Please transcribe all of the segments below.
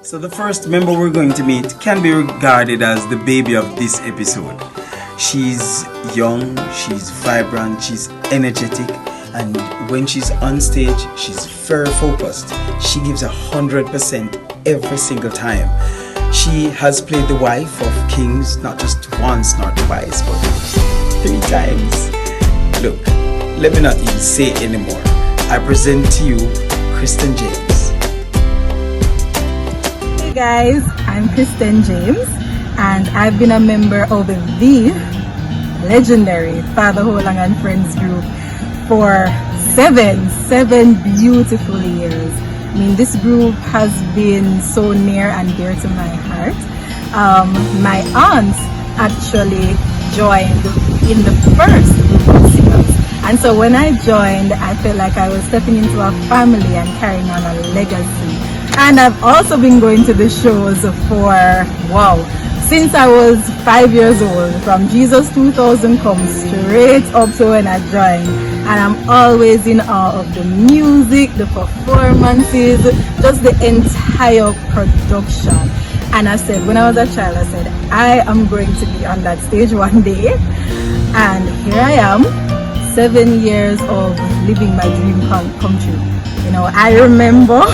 So the first member we're going to meet can be regarded as the baby of this episode. She's young, she's vibrant, she's energetic, and when she's on stage, she's very focused. She gives 100% every single time. She has played the wife of kings, not just once, not twice, but 3 times. Look, let me not even say anymore. I present to you Kristen James. Hey guys, I'm Kristen James, and I've been a member of the legendary Father Holang and Friends group for seven beautiful years. I mean, this group has been so near and dear to my heart. My aunts actually joined in the first group of singers. And so when I joined, I felt like I was stepping into a family and carrying on a legacy. And I've also been going to the shows since I was 5 years old. From Jesus 2000 comes straight up to when I joined. And I'm always in awe of the music, the performances, just the entire production. And I said, when I was a child, I said, I am going to be on that stage one day. And here I am, 7 years of living my dream come true. You know, I remember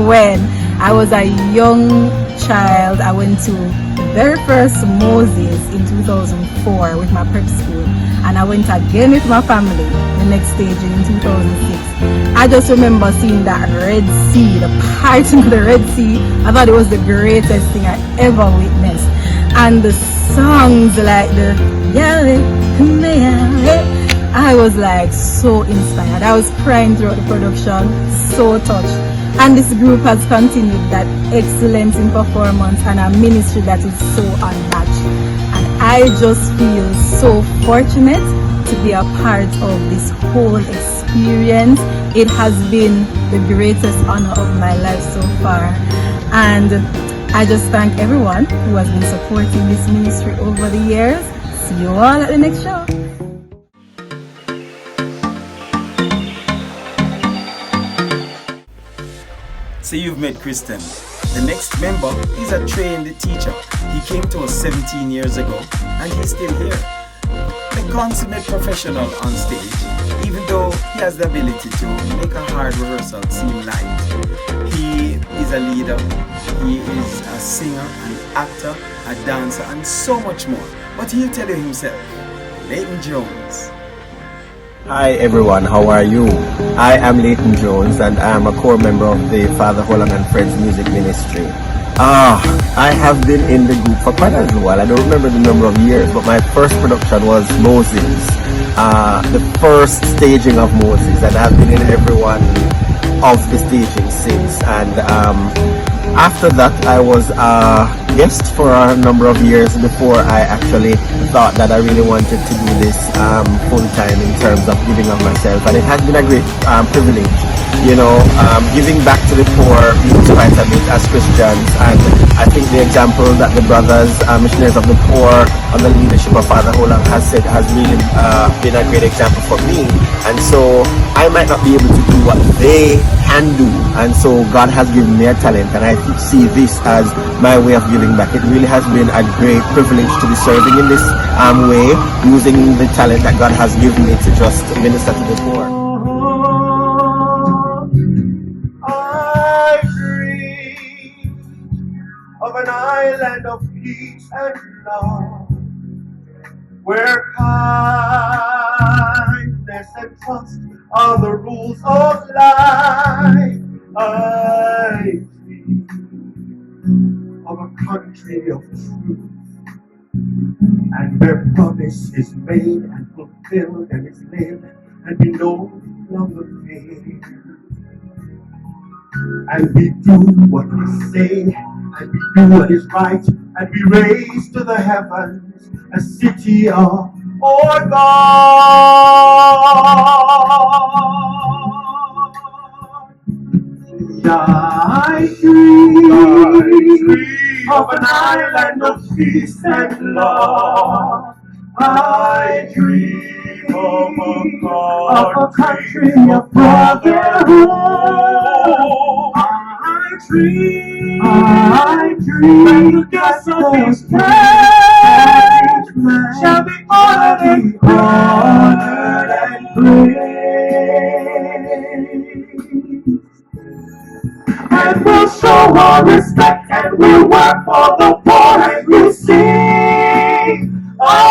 when I was a young child, I went to the very first Moses in 2004 with my prep school. And I went again with my family the next stage in 2006. I just remember seeing that Red Sea, the parting of the Red Sea. I thought it was the greatest thing I ever witnessed. And the songs like the Yahweh, I was like so inspired. I was crying throughout the production, so touched. And this group has continued that excellence in performance and a ministry that is so unmatched. And I just feel so fortunate to be a part of this whole experience. It has been the greatest honor of my life so far. And I just thank everyone who has been supporting this ministry over the years. See you all at the next show. So you've met Kristen. The next member is a trained teacher. He came to us 17 years ago and he's still here. A consummate professional on stage, even though he has the ability to make a hard rehearsal seem light. He is a leader, he is a singer, an actor, a dancer, and so much more. But he'll tell you himself. Leighton Jones. Hi everyone, how are you? I am Leighton Jones and I am a core member of the Father Holang and Friends Music Ministry. I have been in the group for quite a while. I don't remember the number of years, but my first production was Moses, the first staging of Moses, and I've been in every one of the staging since. And after that, I was a guest for a number of years before I actually thought that I really wanted to do this full time in terms of giving of myself. And it has been a great privilege, giving back to the poor means quite a bit as Christians. And I think the example that the brothers, missionaries of the poor, under the leadership of Father Holang has set has really been a great example for me. And so I might not be able to do what they can do, and so God has given me a talent, and I see this as my way of giving back. It really has been a great privilege to be serving in this way, using the talent that God has given me to just minister to the poor. I dream of an island of peace and love, where kindness and trust are the rules of life. I dream of a country of truth, and where promise is made and fulfilled and is lived, and we no longer fear. And we do what we say, and we do what is right, and we raise to the heavens a city of our God. I dream of an island of peace and love. I dream of a country of brotherhood. I dream dream just those times shall be honored and praised. And we'll show our respect and we'll work for the poor and we'll sing our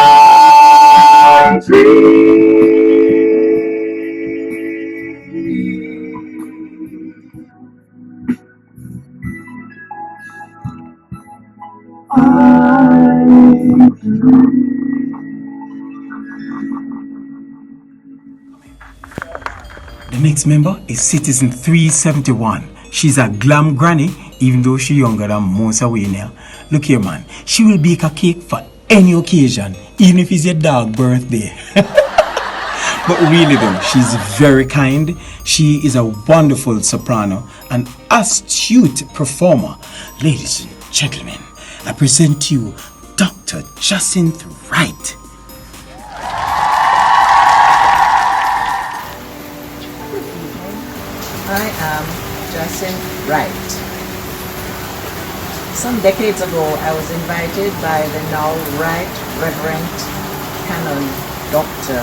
The next member is Citizen 371. She's a glam granny, even though she's younger than most away now. Look here, man. She will bake a cake for any occasion, even if it's your dog's birthday. But really though, she's very kind. She is a wonderful soprano, an astute performer. Ladies and gentlemen, I present to you Dr. Jacinth Wright. I am Jacinth Wright. Some decades ago, I was invited by the now Right Reverend Canon Dr.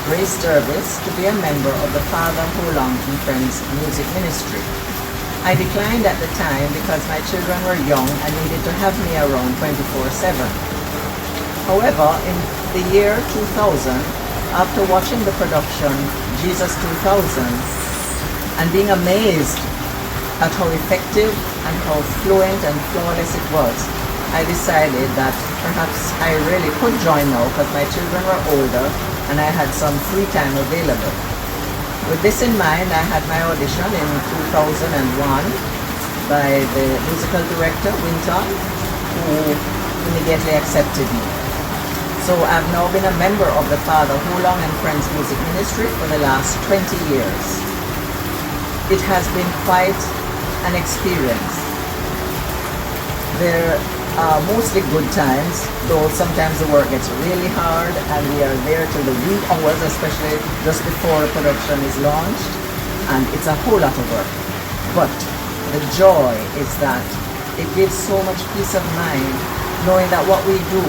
Grace Jervis to be a member of the Father Holong and Friends Music Ministry. I declined at the time because my children were young and needed to have me around 24/7. However, in the year 2000, after watching the production Jesus 2000, and being amazed at how effective and how fluent and flawless it was, I decided that perhaps I really could join now because my children were older and I had some free time available. With this in mind, I had my audition in 2001 by the musical director, Winton, who immediately accepted me. So I've now been a member of the Father Holong and Friends Music Ministry for the last 20 years. It has been quite an experience. There are mostly good times, though sometimes the work gets really hard and we are there till the wee hours, especially just before a production is launched, and it's a whole lot of work. But the joy is that it gives so much peace of mind knowing that what we do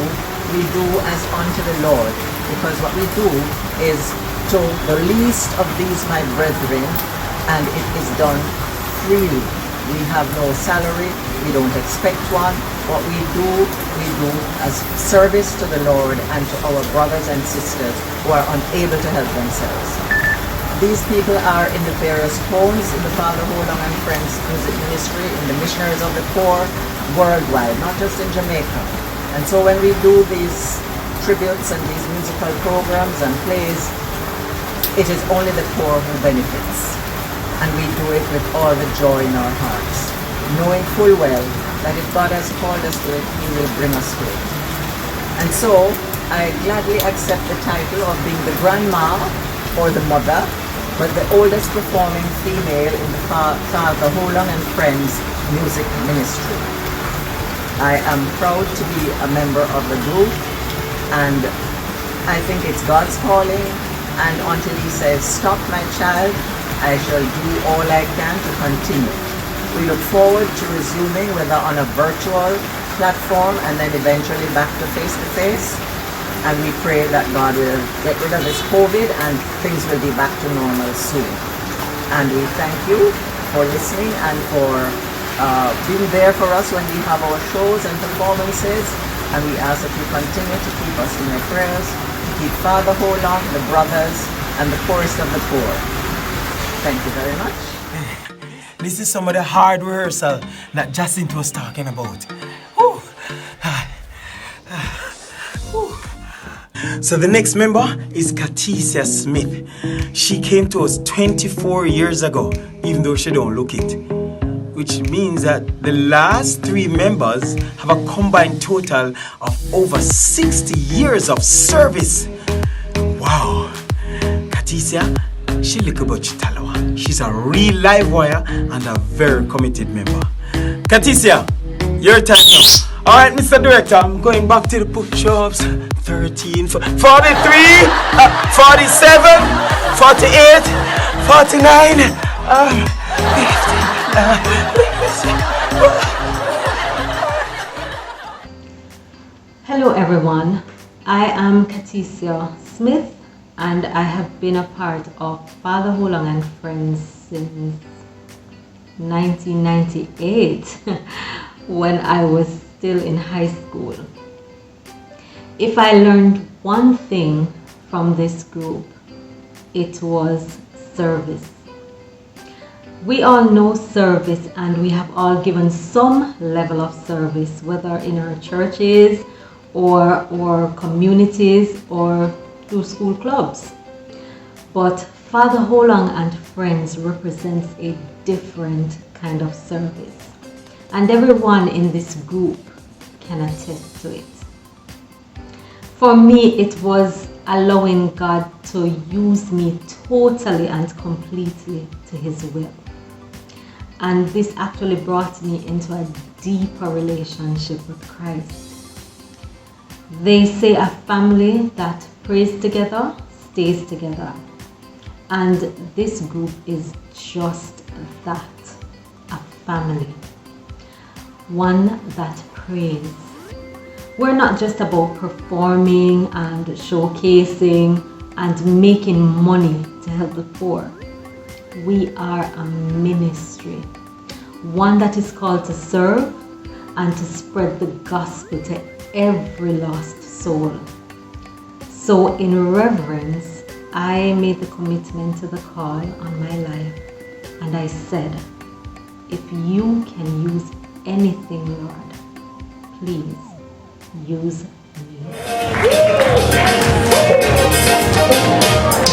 as unto the Lord, because what we do is to the least of these my brethren, and it is done freely. We have no salary, we don't expect one. What we do as service to the Lord and to our brothers and sisters who are unable to help themselves. These people are in the various homes in the Father Holong and Friends Music Ministry, in the Missionaries of the Poor, worldwide, not just in Jamaica. And so when we do these tributes and these musical programs and plays, it is only the poor who benefits. And we do it with all the joy in our hearts, knowing full well that if God has called us to it, He will bring us to it. And so I gladly accept the title of being the grandma or the mother, but the oldest performing female in the Father Holong and Friends Music Ministry. I am proud to be a member of the group, and I think it's God's calling, and until He says, "Stop, my child," I shall do all I can to continue. We look forward to resuming, whether on a virtual platform and then eventually back to face-to-face. And we pray that God will get rid of this COVID and things will be back to normal soon. And we thank you for listening and for being there for us when we have our shows and performances. And we ask that you continue to keep us in your prayers, to keep Father Holong, the brothers, and the poorest of the poor. Thank you very much. This is some of the hard rehearsal that Jacinth was talking about. Whew. So the next member is Katissa Smith. She came to us 24 years ago, even though she don't look it. Which means that the last three members have a combined total of over 60 years of service. Wow. Katissa, she look about Chitalawa. She's a real live wire and a very committed member. Katissa, your time now. Alright, Mr. Director, I'm going back to the push-ups. 13, 43, 47, 48, 49, 50. Hello everyone, I am Katissa Smith and I have been a part of Father Holong and Friends since 1998 when I was still in high school. If I learned one thing from this group, it was service. We all know service and we have all given some level of service, whether in our churches or communities or through school clubs. But Father Holong and Friends represents a different kind of service. And everyone in this group can attest to it. For me, it was allowing God to use me totally and completely to His will. And this actually brought me into a deeper relationship with Christ. They say a family that prays together stays together. And this group is just that, a family. One that prays. We're not just about performing and showcasing and making money to help the poor. We are a ministry, one that is called to serve and to spread the gospel to every lost soul. So in reverence, I made the commitment to the call on my life, and I said, if you can use anything, Lord, please use me.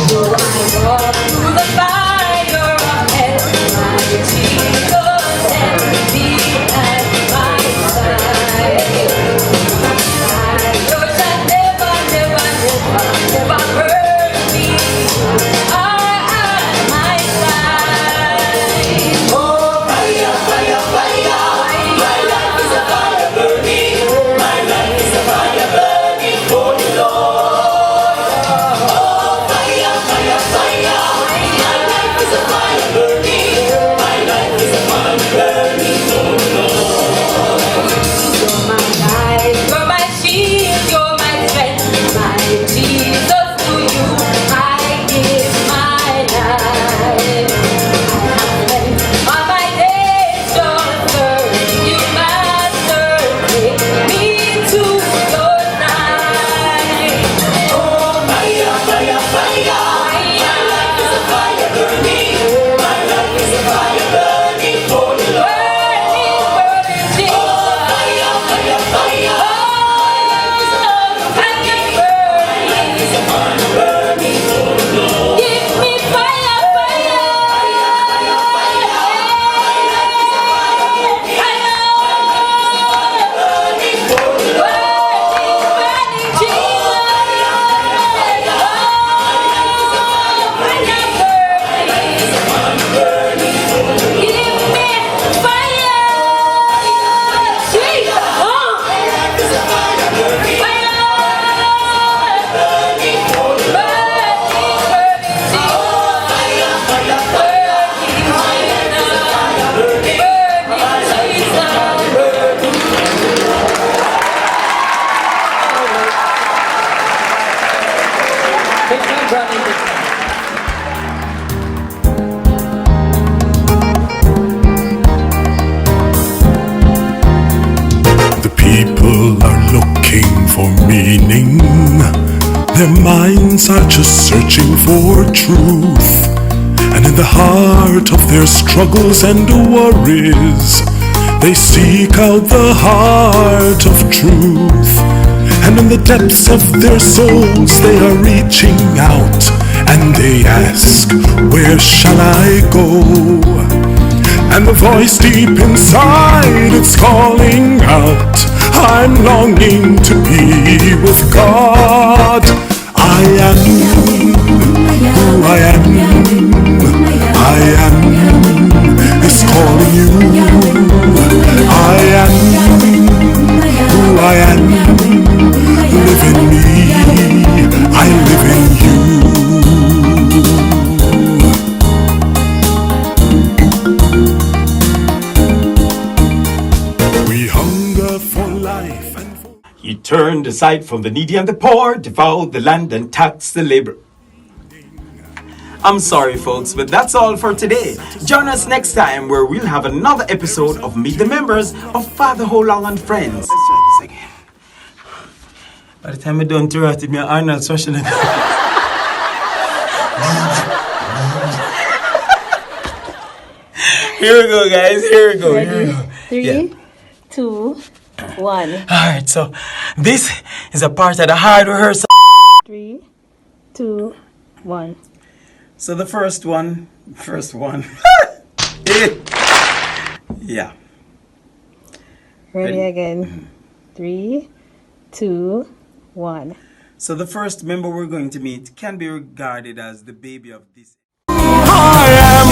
So I walk through the fire of hell, my Jesus and be at my side. Your shall never, never, never, never hurt me. At my side. Oh, fire, fire, fire. My life is a fire burning. My life is a fire burning for the Lord. Oh, fire, fire, fire. My life is a fire burning. My life is a fire burning for the Lord. You're my light, you're my shield, you're my strength, my Jesus. To you I give my life. I have spent all my days just serving you, Master. Take me to your side. Oh, fire, fire, fire. My life is a fire burning. My life is a fire burning for the Lord. Burning, Jesus. Oh, fire, fire, fire. My life is a fire burning. My life is a fire burning for the Lord. Give me fire, fire. Fire, fire, fire. My life is a fire burning. Burning for the Lord. Burning, Jesus. The people are looking for meaning. Their minds are just searching for truth. And in the heart of their struggles and worries, they seek out the heart of truth. And in the depths of their souls they are reaching out, and they ask, where shall I go? And the voice deep inside, it's calling out, I'm longing to be with God. I am who I am. I am is calling you. I am who I am. Live in me, I live in you. We hunger for life and for... He turned turned aside from the needy and the poor, devoured the land and taxed the labor. I'm sorry, folks, but that's all for today. Join us next time where we'll have another episode of Meet the Members of Father Holong and Friends. Let's try this again. By the time we're done through it, me Arnold Schwarzenegger. Here we go, guys. Here we go. Here we go. 3, 2, 1. Alright, so this is a part of the hard rehearsal. 3, 2, 1. So the first one. Yeah. Ready again. 3, 2, 1. So the first member we're going to meet can be regarded as the baby of this. I am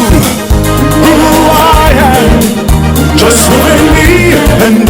who I am, just moving me and